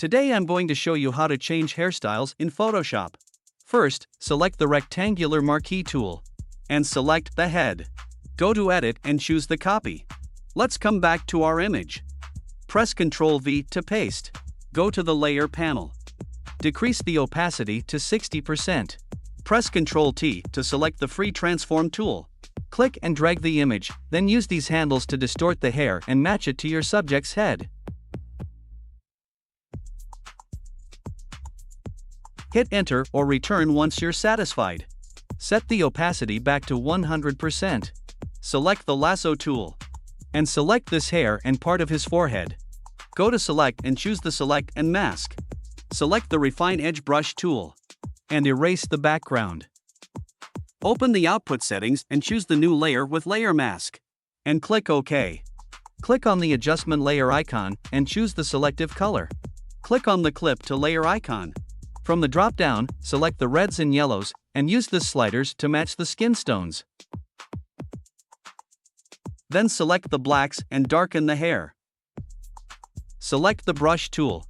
Today I'm going to show you how to change hairstyles in Photoshop. First, select the rectangular marquee tool. And select the head. Go to Edit and choose the copy. Let's come back to our image. Press Ctrl V to paste. Go to the Layer panel. Decrease the opacity to 60%. Press Ctrl T to select the Free Transform tool. Click and drag the image, then use these handles to distort the hair and match it to your subject's head. Hit Enter or Return once you're satisfied. Set the opacity back to 100%. Select the Lasso tool. And select this hair and part of his forehead. Go to Select and choose the Select and Mask. Select the Refine Edge Brush tool. And erase the background. Open the output settings and choose the new layer with Layer Mask. And click OK. Click on the adjustment layer icon and choose the selective color. Click on the Clip to Layer icon. From the drop-down, select the reds and yellows, and use the sliders to match the skin tones. Then select the blacks and darken the hair. Select the Brush tool.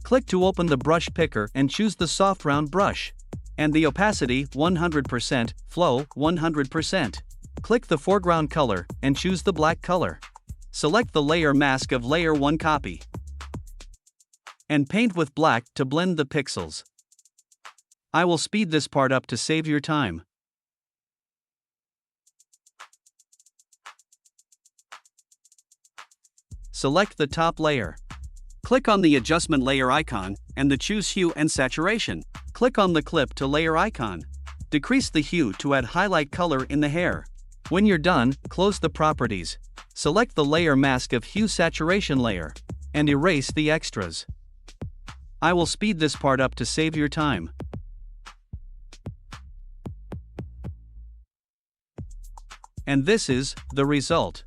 Click to open the brush picker and choose the soft round brush. And the opacity 100%, flow 100%. Click the foreground color and choose the black color. Select the layer mask of layer 1 copy. And paint with black to blend the pixels. I will speed this part up to save your time. Select the top layer. Click on the adjustment layer icon and the Choose Hue and Saturation. Click on the Clip to Layer icon. Decrease the hue to add highlight color in the hair. When you're done, close the properties. Select the Layer Mask of Hue Saturation layer. And erase the extras. I will speed this part up to save your time. And this is the result.